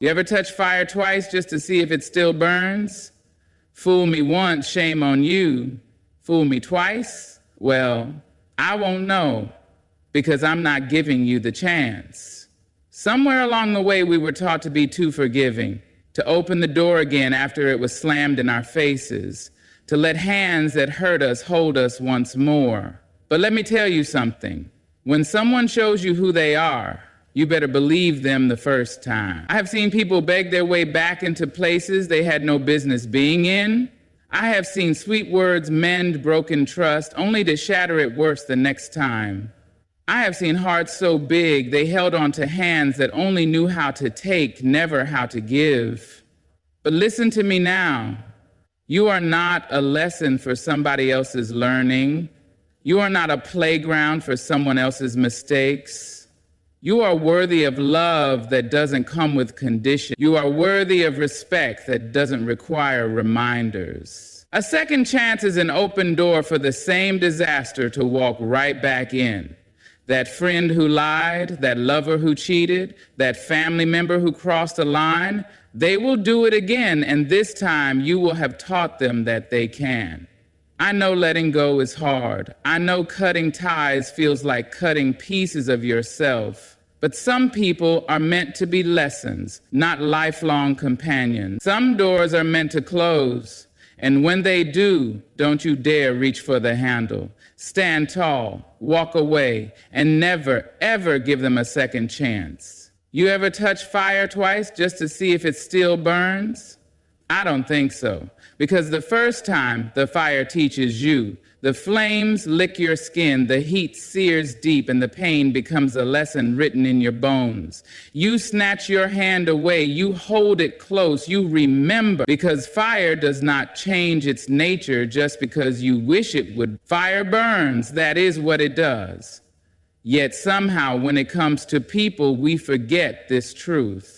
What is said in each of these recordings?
You ever touch fire twice just to see if it still burns? Fool me once, shame on you. Fool me twice? Well, I won't know because I'm not giving you the chance. Somewhere along the way, we were taught to be too forgiving, to open the door again after it was slammed in our faces, to let hands that hurt us hold us once more. But let me tell you something. When someone shows you who they are, you better believe them the first time. I have seen people beg their way back into places they had no business being in. I have seen sweet words mend broken trust only to shatter it worse the next time. I have seen hearts so big they held on to hands that only knew how to take, never how to give. But listen to me now. You are not a lesson for somebody else's learning. You are not a playground for someone else's mistakes. You are worthy of love that doesn't come with condition. You are worthy of respect that doesn't require reminders. A second chance is an open door for the same disaster to walk right back in. That friend who lied, that lover who cheated, that family member who crossed a line, they will do it again, and this time you will have taught them that they can. I know letting go is hard. I know cutting ties feels like cutting pieces of yourself. But some people are meant to be lessons, not lifelong companions. Some doors are meant to close, and when they do, don't you dare reach for the handle. Stand tall, walk away, and never, ever give them a second chance. You ever touch fire twice just to see if it still burns? I don't think so, because the first time the fire teaches you, the flames lick your skin, the heat sears deep, and the pain becomes a lesson written in your bones. You snatch your hand away, you hold it close, you remember, because fire does not change its nature just because you wish it would. Fire burns, that is what it does. Yet somehow when it comes to people, we forget this truth.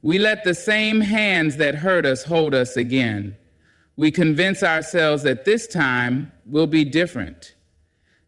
We let the same hands that hurt us hold us again. We convince ourselves that this time will be different,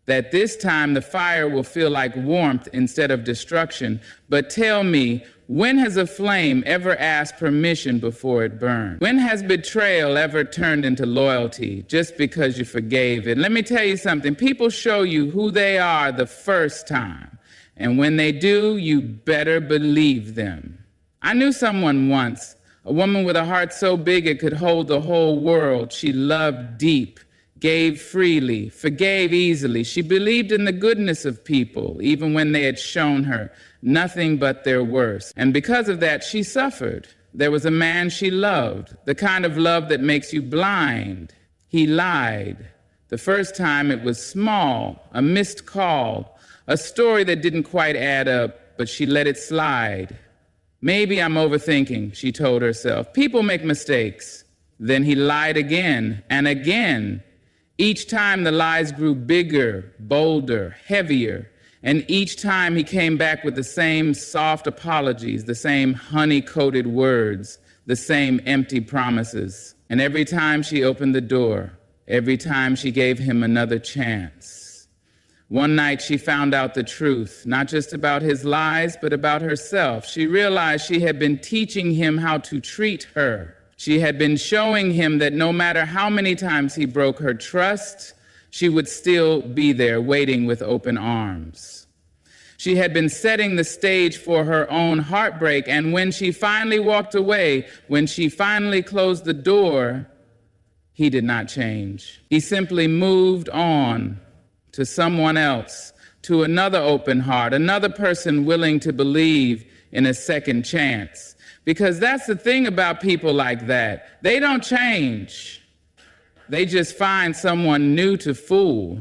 that this time the fire will feel like warmth instead of destruction. But tell me, when has a flame ever asked permission before it burned? When has betrayal ever turned into loyalty just because you forgave it? Let me tell you something. People show you who they are the first time, and when they do, you better believe them. I knew someone once, a woman with a heart so big it could hold the whole world. She loved deep, gave freely, forgave easily. She believed in the goodness of people, even when they had shown her nothing but their worst. And because of that, she suffered. There was a man she loved, the kind of love that makes you blind. He lied. The first time it was small, a missed call, a story that didn't quite add up, but she let it slide. Maybe I'm overthinking, she told herself. People make mistakes. Then he lied again and again. Each time the lies grew bigger, bolder, heavier. And each time he came back with the same soft apologies, the same honey-coated words, the same empty promises. And every time she opened the door, every time she gave him another chance. One night she found out the truth, not just about his lies, but about herself. She realized she had been teaching him how to treat her. She had been showing him that no matter how many times he broke her trust, she would still be there waiting with open arms. She had been setting the stage for her own heartbreak, and when she finally walked away, when she finally closed the door, he did not change. He simply moved on to someone else, to another open heart, another person willing to believe in a second chance. Because that's the thing about people like that. They don't change. They just find someone new to fool.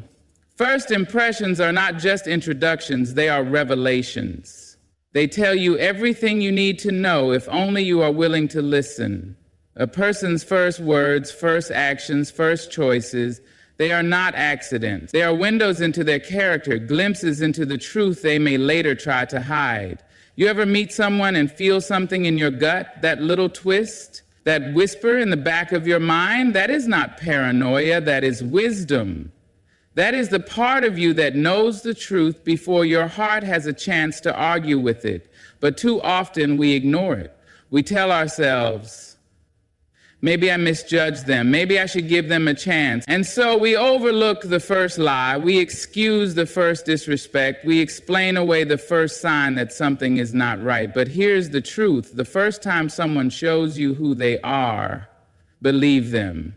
First impressions are not just introductions, they are revelations. They tell you everything you need to know if only you are willing to listen. A person's first words, first actions, first choices, they are not accidents. They are windows into their character, glimpses into the truth they may later try to hide. You ever meet someone and feel something in your gut, that little twist, that whisper in the back of your mind? That is not paranoia, that is wisdom. That is the part of you that knows the truth before your heart has a chance to argue with it. But too often we ignore it. We tell ourselves, maybe I misjudged them. Maybe I should give them a chance. And so we overlook the first lie. We excuse the first disrespect. We explain away the first sign that something is not right. But here's the truth. The first time someone shows you who they are, believe them.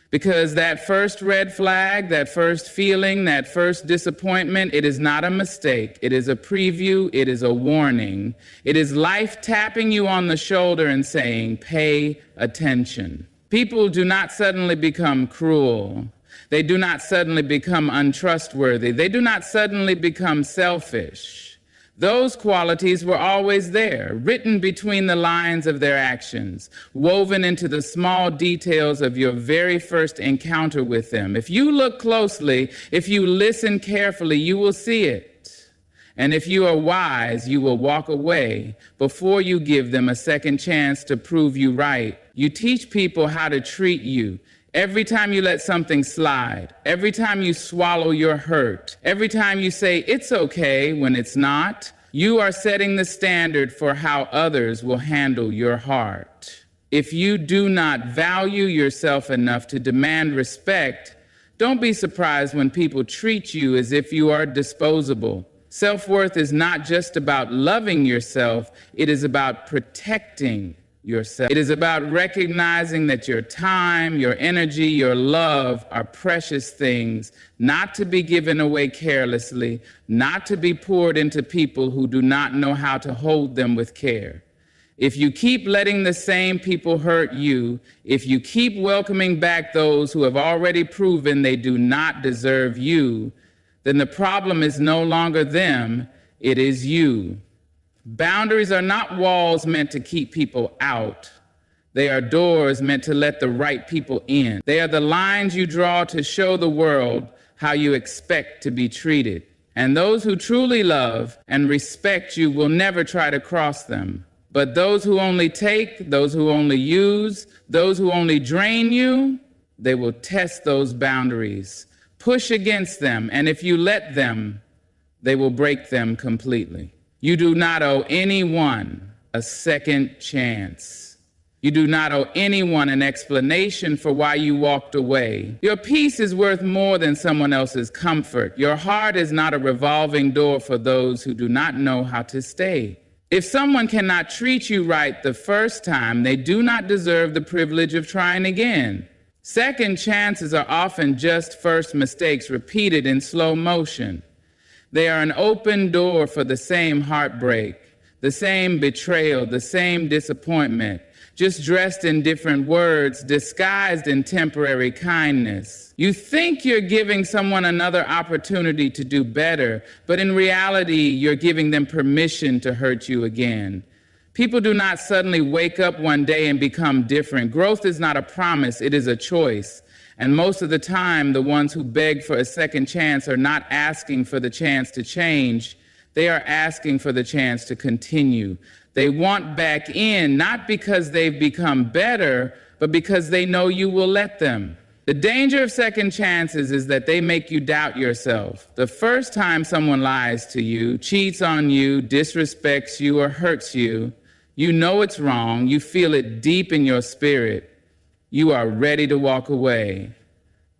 Because that first red flag, that first feeling, that first disappointment, it is not a mistake. It is a preview. It is a warning. It is life tapping you on the shoulder and saying, pay attention. People do not suddenly become cruel. They do not suddenly become untrustworthy. They do not suddenly become selfish. Those qualities were always there, written between the lines of their actions, woven into the small details of your very first encounter with them. If you look closely, if you listen carefully, you will see it. And if you are wise, you will walk away before you give them a second chance to prove you right. You teach people how to treat you. Every time you let something slide, every time you swallow your hurt, every time you say it's okay when it's not, you are setting the standard for how others will handle your heart. If you do not value yourself enough to demand respect, don't be surprised when people treat you as if you are disposable. Self-worth is not just about loving yourself, it is about protecting yourself. It is about recognizing that your time, your energy, your love are precious things, not to be given away carelessly, not to be poured into people who do not know how to hold them with care. If you keep letting the same people hurt you, if you keep welcoming back those who have already proven they do not deserve you, then the problem is no longer them, it is you. Boundaries are not walls meant to keep people out. They are doors meant to let the right people in. They are the lines you draw to show the world how you expect to be treated. And those who truly love and respect you will never try to cross them. But those who only take, those who only use, those who only drain you, they will test those boundaries, push against them, and if you let them, they will break them completely. You do not owe anyone a second chance. You do not owe anyone an explanation for why you walked away. Your peace is worth more than someone else's comfort. Your heart is not a revolving door for those who do not know how to stay. If someone cannot treat you right the first time, they do not deserve the privilege of trying again. Second chances are often just first mistakes repeated in slow motion. They are an open door for the same heartbreak, the same betrayal, the same disappointment, just dressed in different words, disguised in temporary kindness. You think you're giving someone another opportunity to do better, but in reality, you're giving them permission to hurt you again. People do not suddenly wake up one day and become different. Growth is not a promise, it is a choice. And most of the time, the ones who beg for a second chance are not asking for the chance to change. They are asking for the chance to continue. They want back in, not because they've become better, but because they know you will let them. The danger of second chances is that they make you doubt yourself. The first time someone lies to you, cheats on you, disrespects you, or hurts you, you know it's wrong. You feel it deep in your spirit. You are ready to walk away.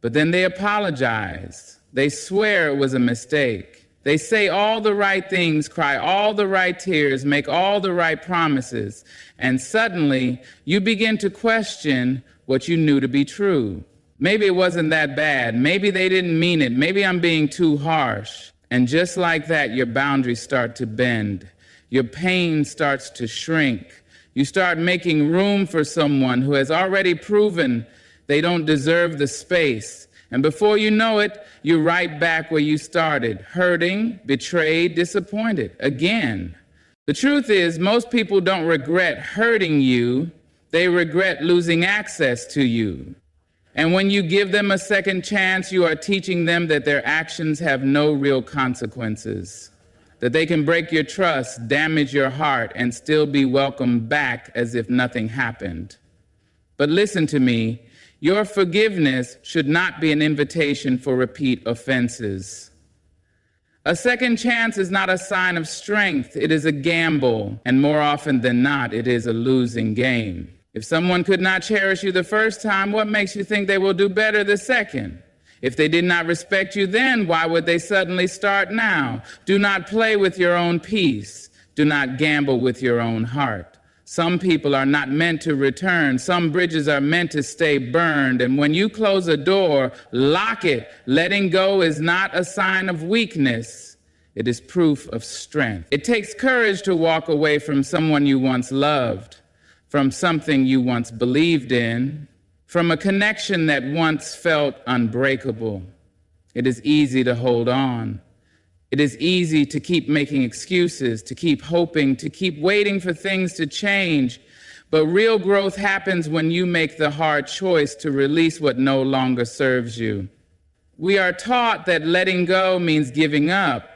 But then they apologize. They swear it was a mistake. They say all the right things, cry all the right tears, make all the right promises. And suddenly, you begin to question what you knew to be true. Maybe it wasn't that bad. Maybe they didn't mean it. Maybe I'm being too harsh. And just like that, your boundaries start to bend. Your pain starts to shrink. You start making room for someone who has already proven they don't deserve the space. And before you know it, you're right back where you started, hurting, betrayed, disappointed again. The truth is, most people don't regret hurting you. They regret losing access to you. And when you give them a second chance, you are teaching them that their actions have no real consequences. That they can break your trust, damage your heart, and still be welcomed back as if nothing happened. But listen to me, your forgiveness should not be an invitation for repeat offenses. A second chance is not a sign of strength. It is a gamble, and more often than not, it is a losing game. If someone could not cherish you the first time, what makes you think they will do better the second? If they did not respect you then, why would they suddenly start now? Do not play with your own peace. Do not gamble with your own heart. Some people are not meant to return. Some bridges are meant to stay burned. And when you close a door, lock it. Letting go is not a sign of weakness. It is proof of strength. It takes courage to walk away from someone you once loved, from something you once believed in, from a connection that once felt unbreakable. It is easy to hold on. It is easy to keep making excuses, to keep hoping, to keep waiting for things to change. But real growth happens when you make the hard choice to release what no longer serves you. We are taught that letting go means giving up,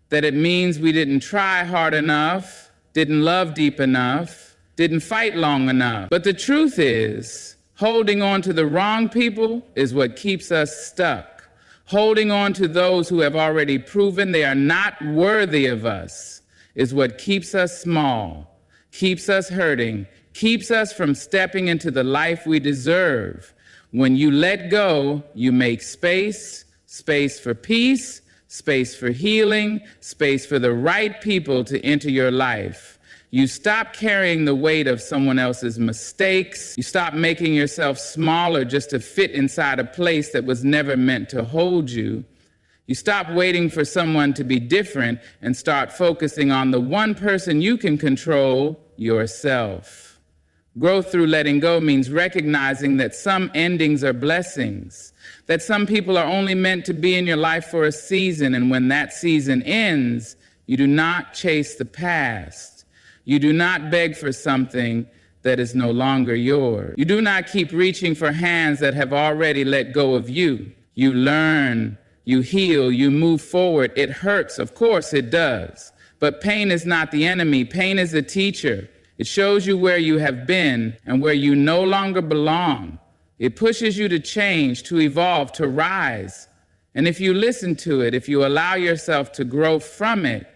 that it means we didn't try hard enough, didn't love deep enough, didn't fight long enough. But the truth is, holding on to the wrong people is what keeps us stuck. Holding on to those who have already proven they are not worthy of us is what keeps us small, keeps us hurting, keeps us from stepping into the life we deserve. When you let go, you make space, space for peace, space for healing, space for the right people to enter your life. You stop carrying the weight of someone else's mistakes. You stop making yourself smaller just to fit inside a place that was never meant to hold you. You stop waiting for someone to be different and start focusing on the one person you can control, yourself. Growth through letting go means recognizing that some endings are blessings, that some people are only meant to be in your life for a season, and when that season ends, you do not chase the past. You do not beg for something that is no longer yours. You do not keep reaching for hands that have already let go of you. You learn, you heal, you move forward. It hurts, of course it does. But pain is not the enemy. Pain is a teacher. It shows you where you have been and where you no longer belong. It pushes you to change, to evolve, to rise. And if you listen to it, if you allow yourself to grow from it,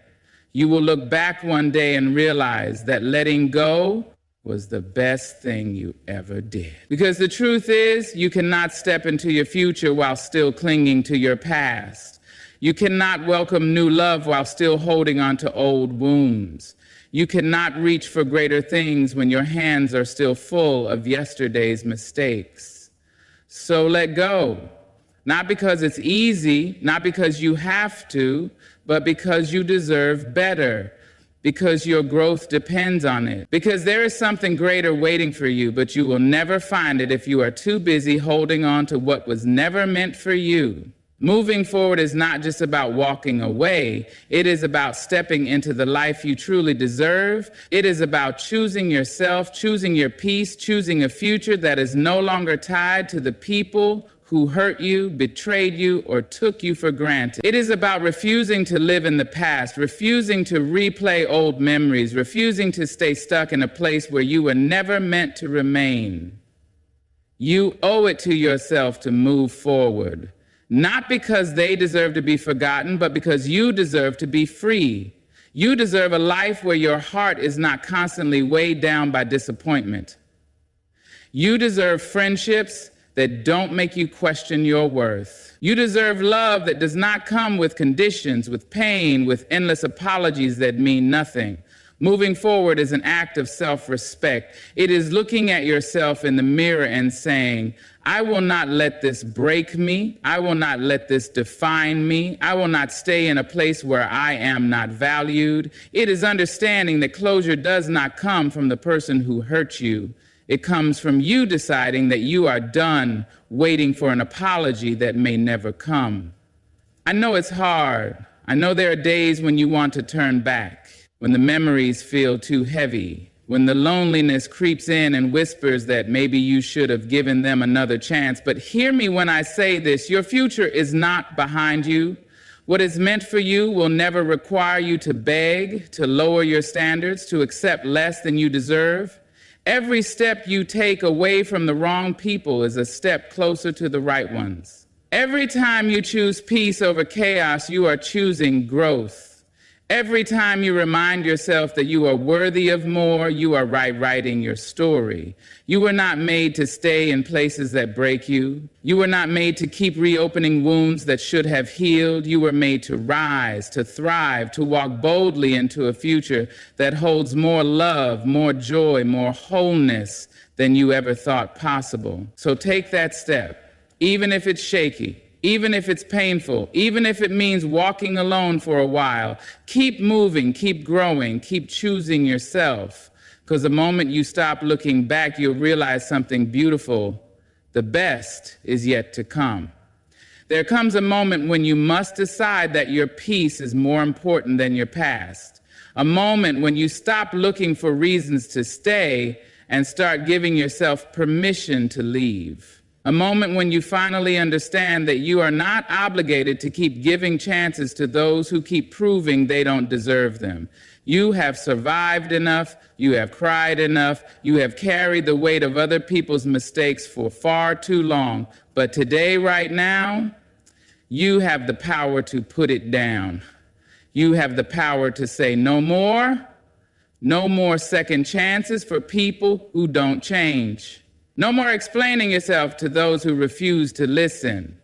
you will look back one day and realize that letting go was the best thing you ever did. Because the truth is, you cannot step into your future while still clinging to your past. You cannot welcome new love while still holding on to old wounds. You cannot reach for greater things when your hands are still full of yesterday's mistakes. So let go. Not because it's easy, not because you have to, but because you deserve better, because your growth depends on it, because there is something greater waiting for you, but you will never find it if you are too busy holding on to what was never meant for you. Moving forward is not just about walking away. It is about stepping into the life you truly deserve. It is about choosing yourself, choosing your peace, choosing a future that is no longer tied to the people who hurt you, betrayed you, or took you for granted. It is about refusing to live in the past, refusing to replay old memories, refusing to stay stuck in a place where you were never meant to remain. You owe it to yourself to move forward, not because they deserve to be forgotten, but because you deserve to be free. You deserve a life where your heart is not constantly weighed down by disappointment. You deserve friendships that don't make you question your worth. You deserve love that does not come with conditions, with pain, with endless apologies that mean nothing. Moving forward is an act of self-respect. It is looking at yourself in the mirror and saying, I will not let this break me. I will not let this define me. I will not stay in a place where I am not valued. It is understanding that closure does not come from the person who hurt you. It comes from you deciding that you are done waiting for an apology that may never come. I know it's hard. I know there are days when you want to turn back, when the memories feel too heavy, when the loneliness creeps in and whispers that maybe you should have given them another chance. But hear me when I say this, your future is not behind you. What is meant for you will never require you to beg, to lower your standards, to accept less than you deserve. Every step you take away from the wrong people is a step closer to the right ones. Every time you choose peace over chaos, you are choosing growth. Every time you remind yourself that you are worthy of more, you are writing your story. You were not made to stay in places that break you. You were not made to keep reopening wounds that should have healed. You were made to rise, to thrive, to walk boldly into a future that holds more love, more joy, more wholeness than you ever thought possible. So take that step, even if it's shaky. Even if it's painful, even if it means walking alone for a while, keep moving, keep growing, keep choosing yourself. Because the moment you stop looking back, you'll realize something beautiful. The best is yet to come. There comes a moment when you must decide that your peace is more important than your past. A moment when you stop looking for reasons to stay and start giving yourself permission to leave. A moment when you finally understand that you are not obligated to keep giving chances to those who keep proving they don't deserve them. You have survived enough, you have cried enough, you have carried the weight of other people's mistakes for far too long. But today, right now, you have the power to put it down. You have the power to say no more second chances for people who don't change. No more explaining yourself to those who refuse to listen.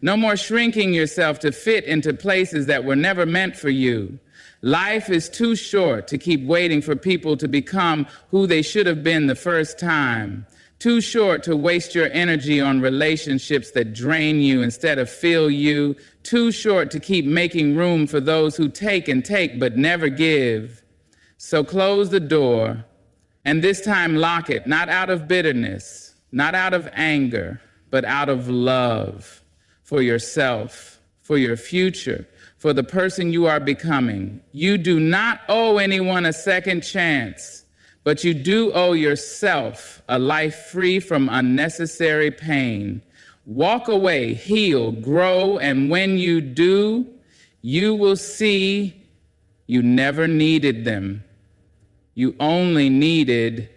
No more shrinking yourself to fit into places that were never meant for you. Life is too short to keep waiting for people to become who they should have been the first time. Too short to waste your energy on relationships that drain you instead of fill you. Too short to keep making room for those who take and take but never give. So close the door. And this time lock it, not out of bitterness, not out of anger, but out of love for yourself, for your future, for the person you are becoming. You do not owe anyone a second chance, but you do owe yourself a life free from unnecessary pain. Walk away, heal, grow, and when you do, you will see you never needed them. You only needed